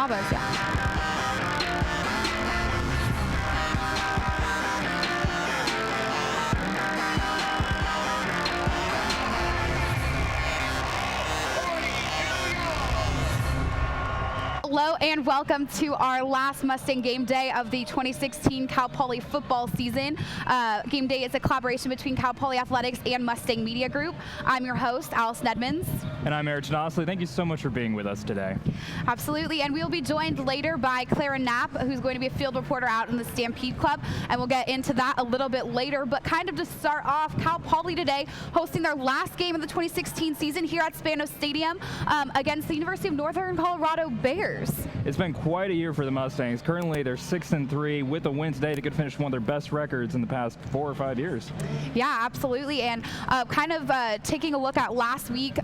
Chavez, yeah. Hello and welcome to our last Mustang Game Day of the 2016 Cal Poly football season. Game Day is a collaboration between Cal Poly Athletics and Mustang Media Group. I'm your host, Allison Edmonds. And I'm Ayrton. Ostly. Thank you so much for being with us today. Absolutely, and we'll be joined later by Callero who's going to be a field reporter out in the Stampede Club, and we'll get into that a little bit later. But kind of to start off, Cal Poly today hosting their last game of the 2016 season here at Spanos Stadium against the University of Northern Colorado Bears. It's been quite a year for the Mustangs. Currently, they're 6-3 with a win today. They could finish one of their best records in the past 4 or 5 years. Yeah, absolutely. And taking a look at last week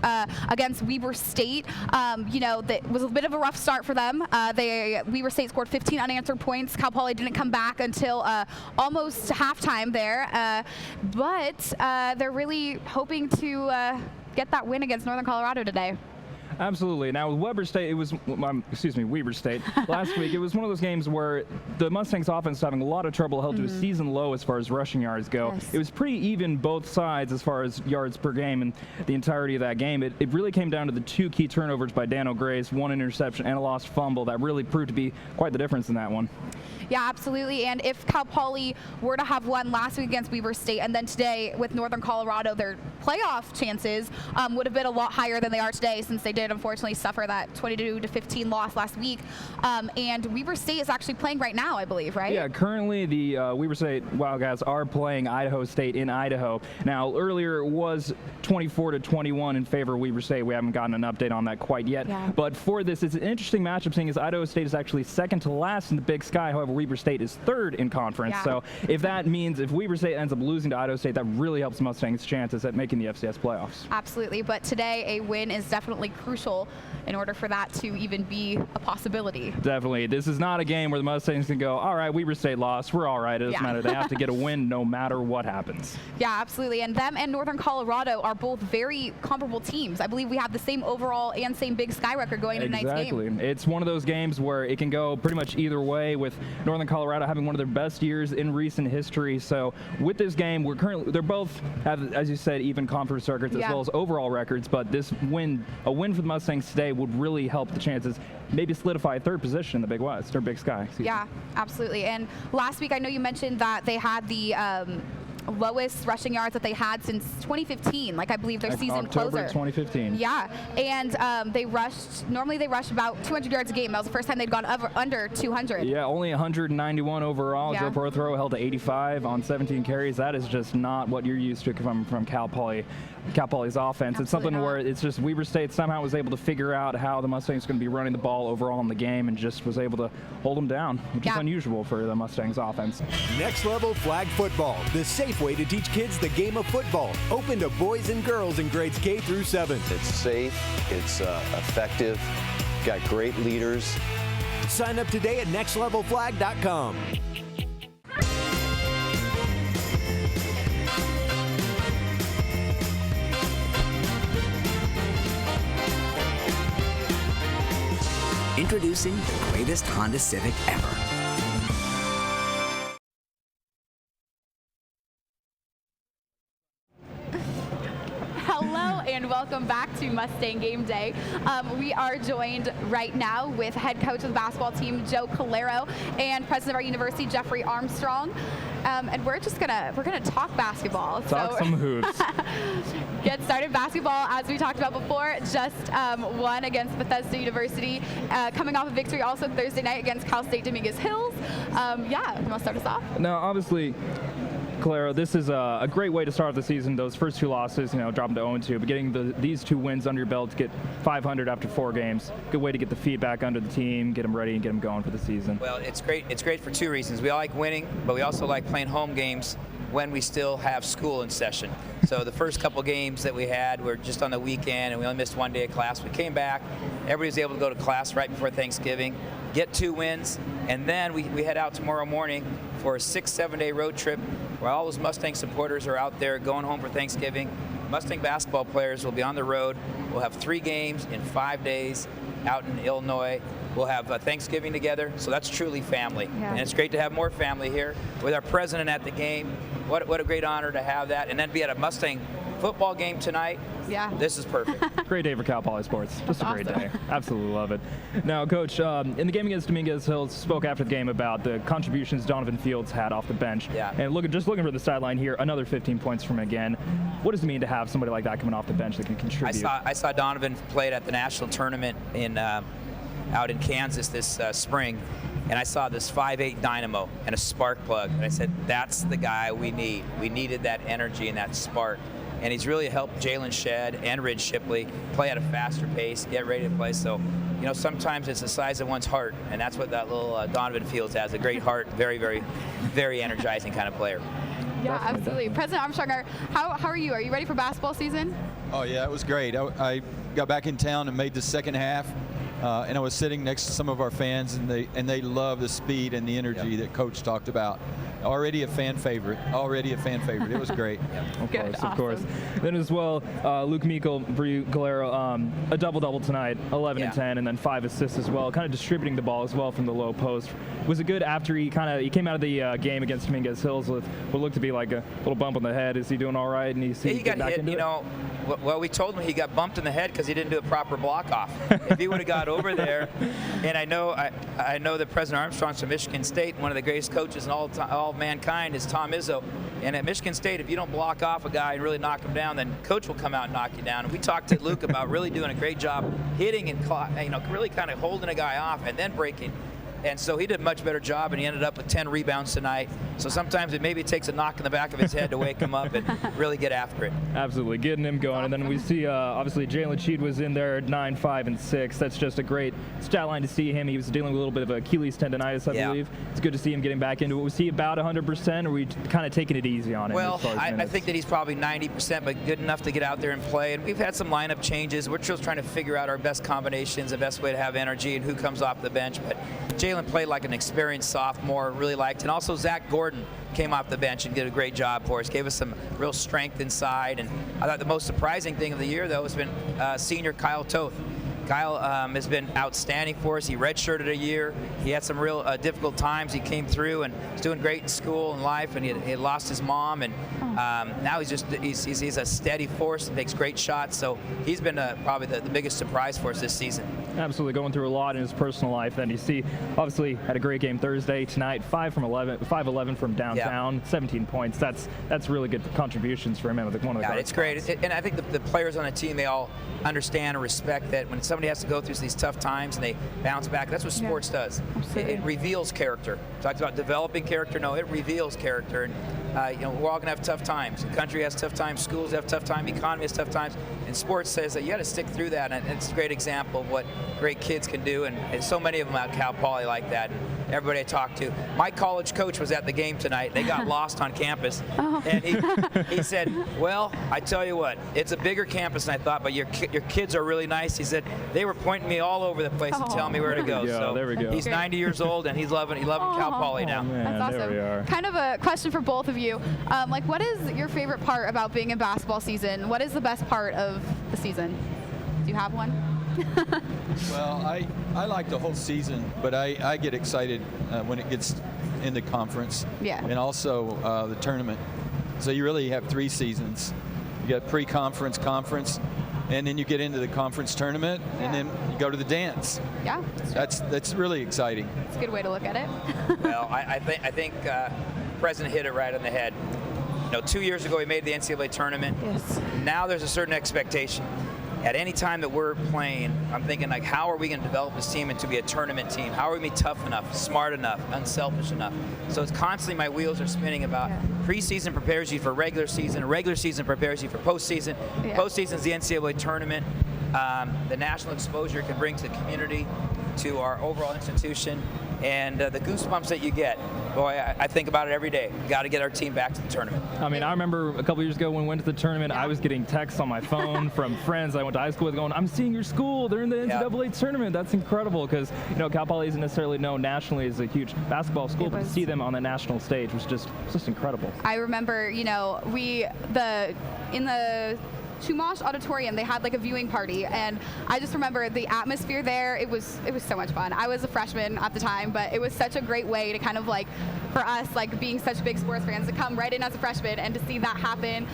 against Weber State, that was a bit of a rough start for them. Weber State scored 15 unanswered points. Cal Poly didn't come back until almost halftime there, but they're really hoping to get that win against Northern Colorado today. Absolutely. Now, with Weber State, Weber State, last week, it was one of those games where the Mustangs offense was having a lot of trouble, held to a season low as far as rushing yards go. Yes. It was pretty even both sides as far as yards per game and the entirety of that game. It really came down to the 2 key turnovers by Dan O'Grace, 1 interception and a lost fumble that really proved to be quite the difference in that one. Yeah, absolutely. And if Cal Poly were to have won last week against Weber State and then today with Northern Colorado, their playoff chances would have been a lot higher than they are today, since they did unfortunately suffer that 22-15 loss last week. And Weber State is actually playing right now, I believe, right? Yeah, currently the Weber State Wildcats are playing Idaho State in Idaho. Now, earlier it was 24-21 in favor of Weber State. We haven't gotten an update on that quite yet. Yeah. But for this, it's an interesting matchup, seeing as Idaho State is actually second to last in the Big Sky. However, Weber State is third in conference. Yeah. So if that means if Weber State ends up losing to Idaho State, that really helps Mustangs' chances at making the FCS playoffs. Absolutely. But today, a win is definitely crucial in order for that to even be a possibility. Definitely. This is not a game where the Mustangs can go, all right, Weber State lost. We're all right. It doesn't matter. They have to get a win no matter what happens. Yeah, absolutely. And them and Northern Colorado are both very comparable teams. I believe we have the same overall and same Big Sky record going into tonight's game. Exactly. It's one of those games where it can go pretty much either way, with Northern Colorado having one of their best years in recent history. So with this game, they're both have, as you said, even conference records as well as overall records. But a win for the Mustangs today would really help the chances, maybe solidify a third position in the Big West, or Big Sky. Yeah, absolutely. And last week, I know you mentioned that they had the lowest rushing yards that they had since 2015, I believe their season October closer. 2015. Yeah, and normally they rush about 200 yards a game. That was the first time they'd gone under 200. Yeah, only 191 overall. Yeah. Joe Porthrow held to 85 on 17 carries. That is just not what you're used to from Cal Poly's offense. Absolutely it's something not. where it's just Weber State somehow was able to figure out how the Mustangs going to be running the ball overall in the game, and just was able to hold them down, which is unusual for the Mustangs offense. Next Level Flag Football, the safe way to teach kids the game of football. Open to boys and girls in grades K through 7. It's safe, it's effective, got great leaders. Sign up today at nextlevelflag.com. Introducing the greatest Honda Civic ever. Hello and welcome back to Mustang Game Day. We are joined right now with head coach of the basketball team, Joe Callero, and president of our university, Jefferey Armstrong. And we're gonna talk basketball. Talk some hoops. Get started. Basketball, as we talked about before, just won against Bethesda University, coming off a victory also Thursday night against Cal State Dominguez Hills. You want to start us off? Now, obviously, Callero, this is a great way to start the season. Those first 2 losses, dropping to 0-2, but getting these 2 wins under your belt to get 500 after 4 games, good way to get the feedback under the team, get them ready, and get them going for the season. Well, it's great. It's great for 2 reasons. We all like winning, but we also like playing home games when we still have school in session. So the first couple games that we had were just on the weekend, and we only missed 1 day of class. We came back. Everybody was able to go to class right before Thanksgiving, get 2 wins, and then we head out tomorrow morning for a 6-7 day road trip where all those Mustang supporters are out there going home for Thanksgiving. Mustang basketball players will be on the road. We'll have 3 games in 5 days out in Illinois. We'll have Thanksgiving together, so that's truly family. Yeah. And it's great to have more family here with our president at the game. What a great honor to have that, and then be at a Mustang football game tonight. Yeah. This is perfect. Great day for Cal Poly sports. Just a great awesome. day. Absolutely love it. Now, Coach, in the game against Dominguez Hills, spoke after the game about the contributions Donovan Fields had off the bench. Yeah. And just looking for the sideline here, another 15 points from him again. What does it mean to have somebody like that coming off the bench that can contribute? I saw Donovan played at the national tournament out in Kansas this spring, and I saw this 5'8" dynamo and a spark plug, and I said, that's the guy we need. We needed that energy and that spark. And he's really helped Jalen Shedd and Ridge Shipley play at a faster pace, get ready to play. So, you know, sometimes it's the size of one's heart, and that's what that little Donovan Fields has, a great heart, very, very, very energizing kind of player. Yeah, absolutely. President Armstrong, how are you? Are you ready for basketball season? Oh, yeah, it was great. I got back in town and made the second half, and I was sitting next to some of our fans, and they love the speed and the energy that Coach talked about. Already a fan favorite. It was great. Of course. Then as well, Luke Meikle for you, Callero, a double-double tonight, 11 and 10, and then 5 assists as well, kind of distributing the ball as well from the low post. Was it good after he came out of the game against Dominguez Hills with what looked to be like a little bump on the head? Is he doing all right? And he got hit, you know. Well, we told him he got bumped in the head because he didn't do a proper block off. If he would have got over there, and I know that President Armstrong's from Michigan State, one of the greatest coaches in all of mankind is Tom Izzo. And at Michigan State, if you don't block off a guy and really knock him down, then coach will come out and knock you down. And we talked to Luke about really doing a great job hitting and really kind of holding a guy off and then breaking. And so he did a much better job, and he ended up with 10 rebounds tonight. So sometimes it takes a knock in the back of his head to wake him up and really get after it. Absolutely, getting him going. And then we see, obviously, Jalen Cheed was in there at 9, 5, and 6. That's just a great stat line to see him. He was dealing with a little bit of Achilles tendonitis, I believe. It's good to see him getting back into it. Was he about 100%, or are we kind of taking it easy on him? Well, I think that he's probably 90%, but good enough to get out there and play. And we've had some lineup changes. We're just trying to figure out our best combinations, the best way to have energy, and who comes off the bench. But Jalen played like an experienced sophomore, really liked. And also Zach Gordon came off the bench and did a great job for us, gave us some real strength inside. And I thought the most surprising thing of the year, though, has been senior Kyle Toth. Kyle has been outstanding for us. He redshirted a year. He had some real difficult times. He came through and was doing great in school and life, and he had lost his mom, and now he's a steady force and takes great shots. So he's been probably the biggest surprise for us this season. Absolutely, going through a lot in his personal life. And you see, obviously, had a great game Thursday. Tonight, 5-11 from downtown, 17 points. That's really good contributions for him. One of the it's great. And I think the players on the team, they all understand and respect that when somebody has to go through these tough times and they bounce back, that's what sports does. It reveals character. Talked about developing character. No, it reveals character. And we're all gonna have tough times. The country has tough times. Schools have tough times. Economy has tough times. And sports says that you got to stick through that. And it's a great example of what great kids can do. And so many of them at Cal Poly like that. And everybody I talked to. My college coach was at the game tonight. They got lost on campus. And he said, well, I tell you what, it's a bigger campus than I thought, but your kids are really nice. He said, they were pointing me all over the place and telling me where to go. So there we go. He's 90 years old, and he's loving Cal Poly now. Man, that's awesome. there we are. Kind of a question for both of you. What is your favorite part about being in basketball season? What is the best part of the season? Do you have one? Well, I like the whole season, but I get excited when it gets into conference. Yeah. And also the tournament. So you really have 3 seasons. You got pre-conference, conference, and then you get into the conference tournament, and then you go to the dance. Yeah. That's really exciting. It's a good way to look at it. Well, I think President hit it right on the head. 2 years ago, we made the NCAA tournament. Yes. Now there's a certain expectation. At any time that we're playing, I'm thinking, like, how are we going to develop this team into be a tournament team? How are we going to be tough enough, smart enough, unselfish enough? So it's constantly my wheels are spinning about preseason prepares you for regular season prepares you for postseason. Yeah. Postseason is the NCAA tournament. The national exposure it can bring to the community, to our overall institution, and the goosebumps that you get. Boy, I think about it every day. Got to get our team back to the tournament. I mean, I remember a couple years ago when we went to the tournament, I was getting texts on my phone from friends I went to high school with going, I'm seeing your school. They're in the NCAA tournament. That's incredible because, Cal Poly isn't necessarily known nationally as a huge basketball school, but to see them on the national stage was just incredible. I remember, in the Chumash Auditorium. They had like a viewing party, and I just remember the atmosphere there. It was so much fun. I was a freshman at the time, but it was such a great way to kind of like, for us, like being such big sports fans, to come right in as a freshman and to see that happen.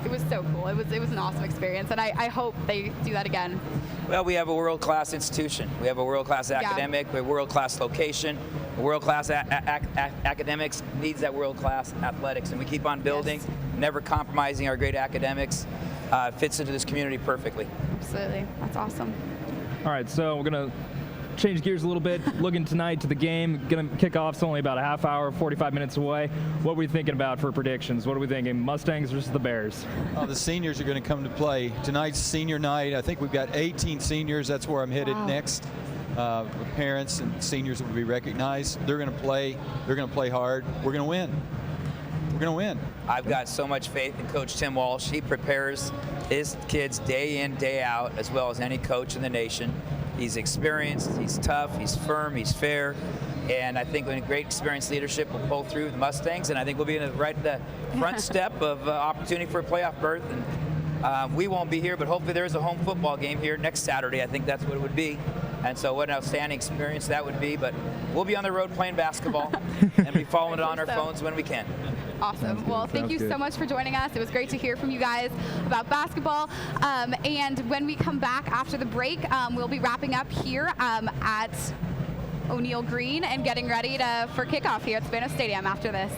It was so cool. It was an awesome experience, and I hope they do that again. Well, we have a world-class institution. We have a world-class academic. We have a world-class location. World-class academics needs that world-class athletics, and we keep on building, never compromising our great academics. Fits into this community perfectly. Absolutely. That's awesome. All right, so we're going to change gears a little bit. Looking tonight to the game. Going to kick off. It's only about a half hour, 45 minutes away. What are we thinking about for predictions? What are we thinking? Mustangs versus the Bears? Oh, the seniors are going to come to play. Tonight's senior night. I think we've got 18 seniors. That's where I'm headed next. Parents and seniors will be recognized. They're going to play. They're going to play hard. We're going to win. We're going to win. I've got so much faith in Coach Tim Walsh. He prepares his kids day in, day out, as well as any coach in the nation. He's experienced, he's tough, he's firm, he's fair, and I think with great experienced leadership will pull through the Mustangs, and I think we'll be in the front step of opportunity for a playoff berth. And we won't be here, but hopefully there's a home football game here next Saturday. I think that's what it would be. And so what an outstanding experience that would be. But we'll be on the road playing basketball and be following it on our phones when we can. Awesome. Well, thank you so much for joining us. It was great to hear from you guys about basketball. And when we come back after the break, we'll be wrapping up here at O'Neill Green and getting ready for kickoff here at Spanos Stadium after this.